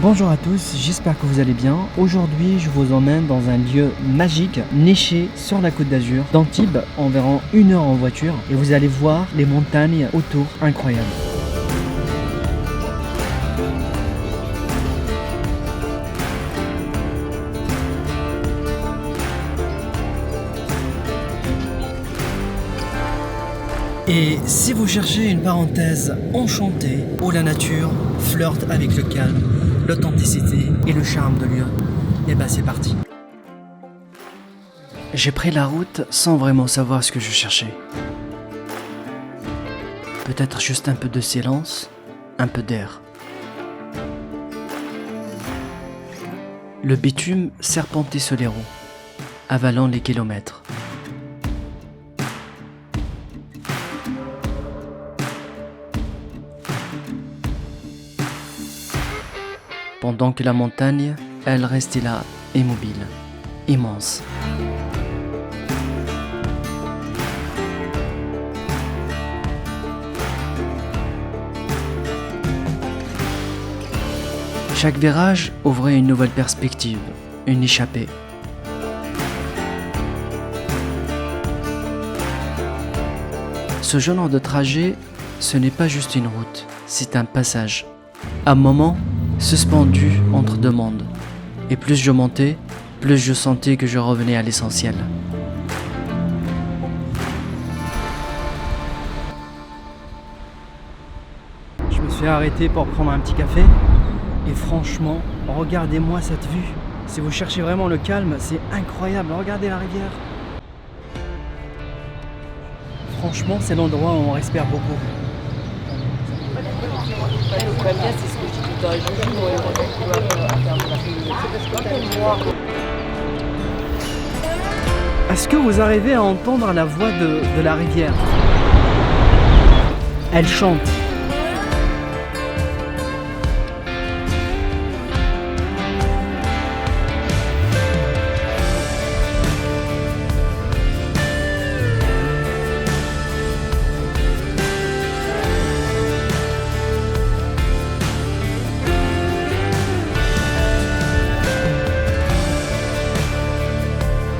Bonjour à tous, j'espère que vous allez bien. Aujourd'hui, je vous emmène dans un lieu magique, niché sur la côte d'Azur, d'Antibes, environ 1 heure en voiture, et vous allez voir les montagnes autour, incroyables. Et si vous cherchez une parenthèse enchantée où la nature flirte avec le calme, l'authenticité et le charme de lieu, et ben c'est parti. J'ai pris la route sans vraiment savoir ce que je cherchais. Peut-être juste un peu de silence, un peu d'air. Le bitume serpentait sur les roues, avalant les kilomètres. Pendant que la montagne, elle restait là, immobile, immense. Chaque virage ouvrait une nouvelle perspective, une échappée. Ce genre de trajet, ce n'est pas juste une route, c'est un passage. Un moment, suspendu entre deux mondes. Et plus je montais, plus je sentais que je revenais à l'essentiel. Je me suis arrêté pour prendre un petit café. Et franchement, regardez-moi cette vue. Si vous cherchez vraiment le calme, c'est incroyable. Regardez la rivière. Franchement, c'est l'endroit où on respire beaucoup. Le problème, c'est ce que je dis tout à l'heure. Est-ce que vous arrivez à entendre la voix de la rivière? Elle chante.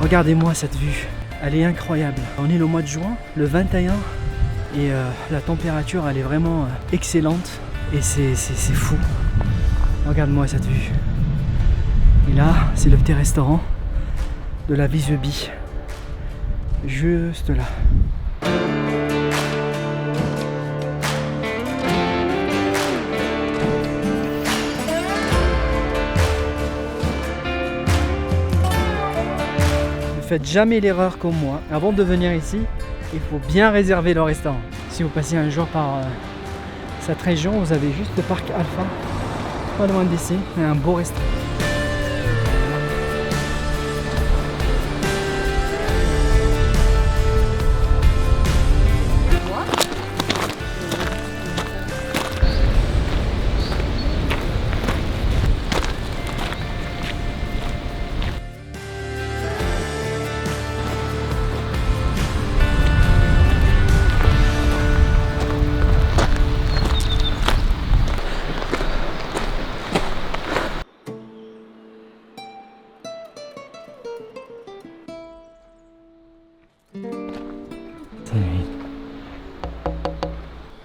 Regardez-moi cette vue, elle est incroyable. On est le mois de juin, le 21, et la température elle est vraiment excellente et c'est fou. Regarde-moi cette vue. Et là, c'est le petit restaurant de la Visebie, juste là. Ne faites jamais l'erreur comme moi. Avant de venir ici, il faut bien réserver le restaurant. Si vous passez un jour par cette région, vous avez juste le parc Alpha, pas loin d'ici, et un beau restaurant.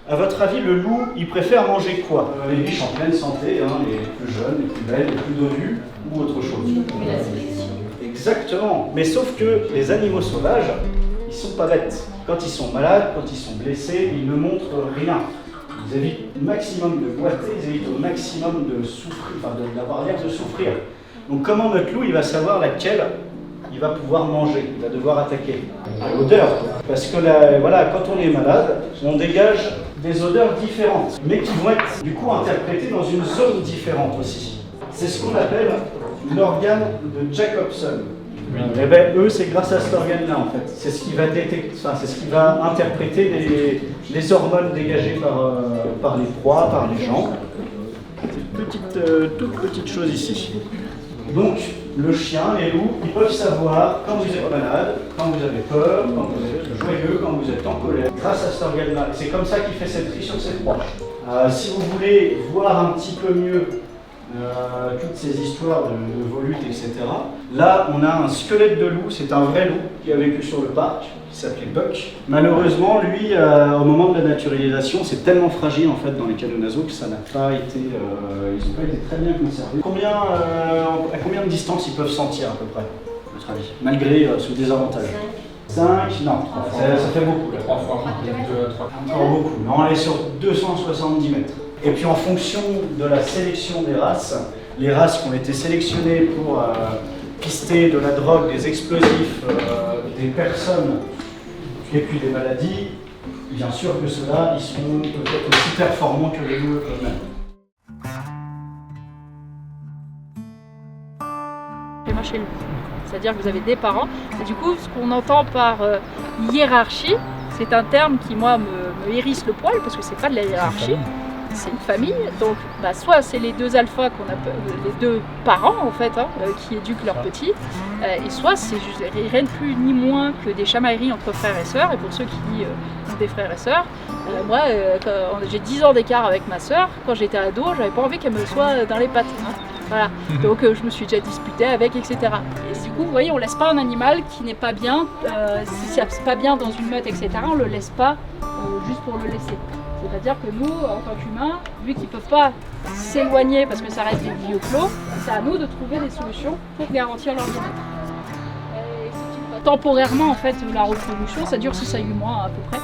À votre avis, le loup, il préfère manger quoi? Les biches en pleine santé, hein, les plus jeunes, les plus belles, les plus dodues, ou autre chose? Mais la sélection. Exactement. Mais sauf que les animaux sauvages, ils sont pas bêtes. Quand ils sont malades, quand ils sont blessés, ils ne montrent rien. Ils évitent au maximum de boiter, ils évitent au maximum de souffrir, enfin d'avoir l'air de souffrir. Donc comment notre loup, il va savoir laquelle il va pouvoir manger, il va devoir attaquer? À l'odeur. Parce que là, voilà, quand on est malade, on dégage des odeurs différentes, mais qui vont être du coup interprétées dans une zone différente aussi. C'est ce qu'on appelle l'organe de Jacobson. Et ben eux, c'est grâce à cet organe-là en fait. C'est ce qui va détecter, enfin, c'est ce qui va interpréter les hormones dégagées par les proies, par les gens. C'est une toute petite chose ici. Donc, le chien, les loups, ils peuvent savoir quand vous êtes malade, quand vous avez peur, quand vous êtes joyeux, quand vous êtes en colère, grâce à cet organe-là. C'est comme ça qu'il fait cette tri sur ses proies. Si vous voulez voir un petit peu mieux toutes ces histoires de volutes, etc. Là, on a un squelette de loup, c'est un vrai loup qui a vécu sur le parc, qui s'appelait Buck. Malheureusement, lui, au moment de la naturalisation, c'est tellement fragile en fait dans les canaux nasaux que ça n'a pas été, ils n'ont pas été très bien conservés. À combien de distance ils peuvent sentir à peu près, à votre avis, malgré ce désavantage? 5, non, ça fait beaucoup là. 3 fois, Encore beaucoup. Non, on est sur 270 mètres. Et puis en fonction de la sélection des races, les races qui ont été sélectionnées pour pister de la drogue, des explosifs, des personnes et puis des maladies, bien sûr que ceux-là, ils sont peut-être aussi performants que les loups eux-mêmes. Chez le loup. C'est-à-dire que vous avez des parents, et du coup ce qu'on entend par hiérarchie, c'est un terme qui moi me hérisse le poil parce que c'est pas de la hiérarchie, c'est une famille, donc soit c'est les deux alphas qu'on appelle les deux parents en fait qui éduquent leurs petits, et soit c'est rien de plus ni moins que des chamailleries entre frères et sœurs, et pour ceux qui ont des frères et sœurs, moi j'ai 10 ans d'écart avec ma sœur, quand j'étais ado j'avais pas envie qu'elle me soit dans les pattes. Voilà, donc je me suis déjà disputée avec, etc. Et du coup, vous voyez, on laisse pas un animal qui n'est pas bien, si c'est pas bien dans une meute, etc., on le laisse pas juste pour le laisser. C'est-à-dire que nous, en tant qu'humains, vu qu'ils peuvent pas s'éloigner parce que ça reste des vieux clos, c'est à nous de trouver des solutions pour garantir leur bien-être. Temporairement, en fait, la reproduction, ça dure 6 à 8 mois à peu près.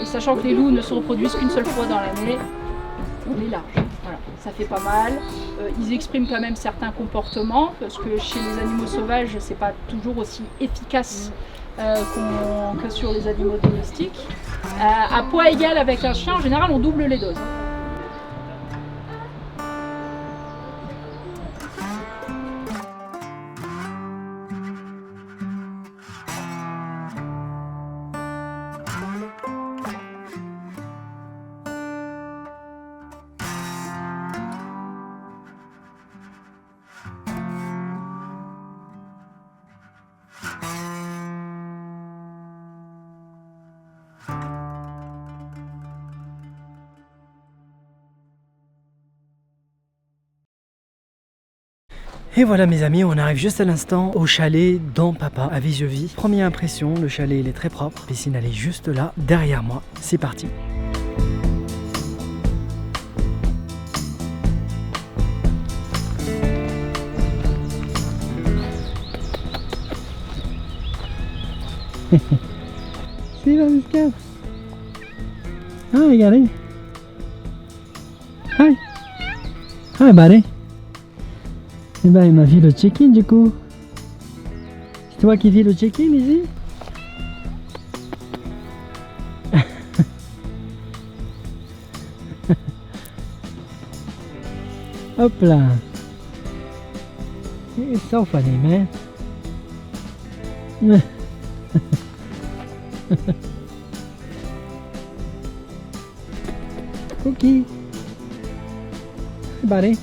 Et sachant que les loups ne se reproduisent qu'une seule fois dans l'année, on est large. Voilà, ça fait pas mal. Ils expriment quand même certains comportements parce que chez les animaux sauvages, c'est pas toujours aussi efficace que sur les animaux domestiques. À poids égal avec un chien, en général, on double les doses. Et voilà mes amis, on arrive juste à l'instant au chalet dans Papa à Visieux-Vie. Première impression, le chalet il est très propre, la piscine elle est juste là, derrière moi. C'est parti. See those cats? Hi, Gary. Hi. Hi, buddy. Eh ben, il m'a vu le check-in du coup. C'est toi qui vis le check-in ici? Hop là. It's so funny, man. Cookie. Hey, buddy.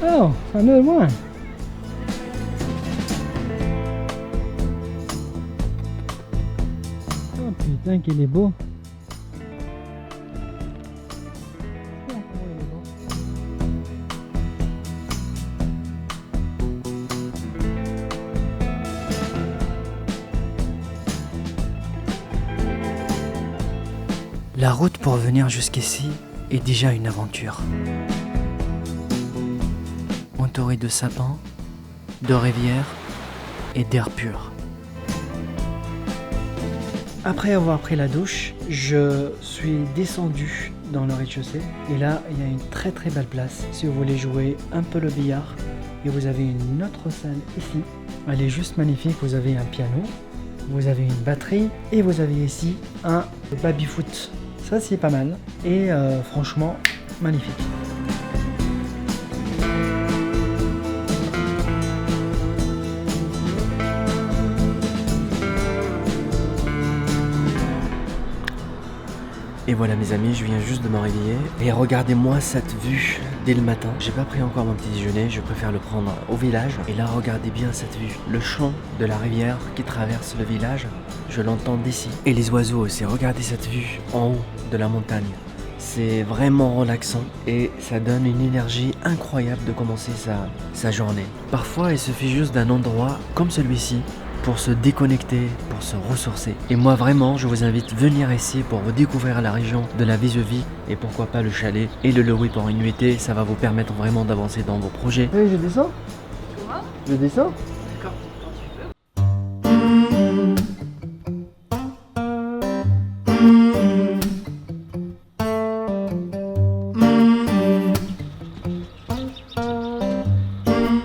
Oh, another one. Oh putain qu'il est beau. La route pour venir jusqu'ici est déjà une aventure. Entouré de sapins, de rivières et d'air pur. Après avoir pris la douche, je suis descendu dans le rez-de-chaussée et là il y a une très très belle place si vous voulez jouer un peu le billard. Et vous avez une autre salle ici, elle est juste magnifique, vous avez un piano, vous avez une batterie et vous avez ici un baby-foot. Ça c'est pas mal et franchement magnifique. Et voilà mes amis, je viens juste de me réveiller. Et regardez-moi cette vue dès le matin. J'ai pas pris encore mon petit déjeuner, je préfère le prendre au village. Et là, regardez bien cette vue. Le chant de la rivière qui traverse le village, je l'entends d'ici. Et les oiseaux aussi, regardez cette vue en haut de la montagne. C'est vraiment relaxant et ça donne une énergie incroyable de commencer sa journée. Parfois, il suffit juste d'un endroit comme celui-ci pour se déconnecter, pour se ressourcer. Et moi vraiment, je vous invite à venir ici pour vous découvrir la région de la Vis-a-Vis et pourquoi pas le chalet et le louer pour une nuitée. Ça va vous permettre vraiment d'avancer dans vos projets. Oui, je descends. Je descends. D'accord.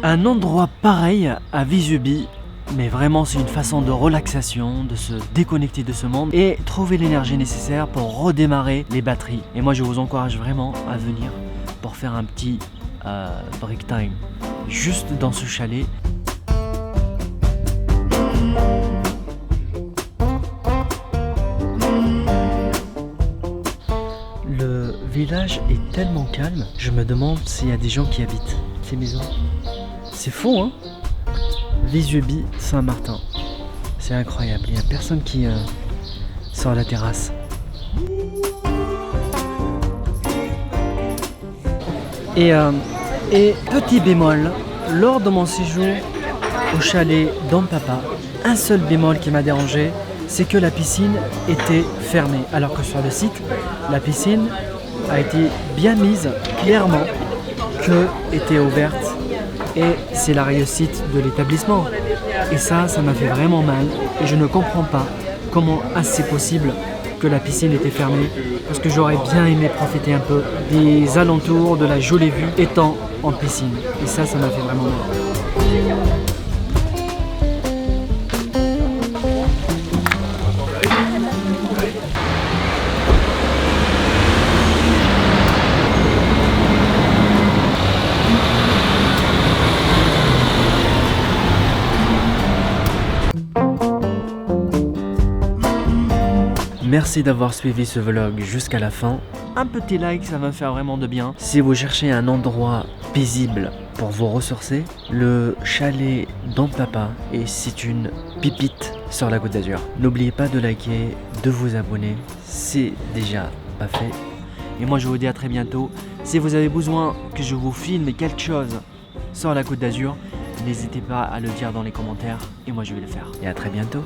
Un endroit pareil à Vis-a-Vis, mais vraiment c'est une façon de relaxation, de se déconnecter de ce monde et trouver l'énergie nécessaire pour redémarrer les batteries. Et moi je vous encourage vraiment à venir pour faire un petit break time juste dans ce chalet. Le village est tellement calme, je me demande s'il y a des gens qui habitent ces maisons. C'est fou, hein? Vis-a-Vis Saint-Martin. C'est incroyable, il n'y a personne qui sort à la terrasse. Et petit bémol, lors de mon séjour au chalet d'Ampapa, un seul bémol qui m'a dérangé, c'est que la piscine était fermée. Alors que sur le site, la piscine a été bien mise clairement que était ouverte. Et c'est la réussite de l'établissement. Et ça m'a fait vraiment mal. Et je ne comprends pas comment c'est possible que la piscine était fermée. Parce que j'aurais bien aimé profiter un peu des alentours, de la jolie vue étant en piscine. Et ça m'a fait vraiment mal. Merci d'avoir suivi ce vlog jusqu'à la fin. Un petit like, ça va me faire vraiment de bien. Si vous cherchez un endroit paisible pour vous ressourcer, le chalet d'Ampapa et c'est une pipite sur la Côte d'Azur. N'oubliez pas de liker, de vous abonner, c'est déjà pas fait. Et moi je vous dis à très bientôt. Si vous avez besoin que je vous filme quelque chose sur la Côte d'Azur, n'hésitez pas à le dire dans les commentaires et moi je vais le faire. Et à très bientôt.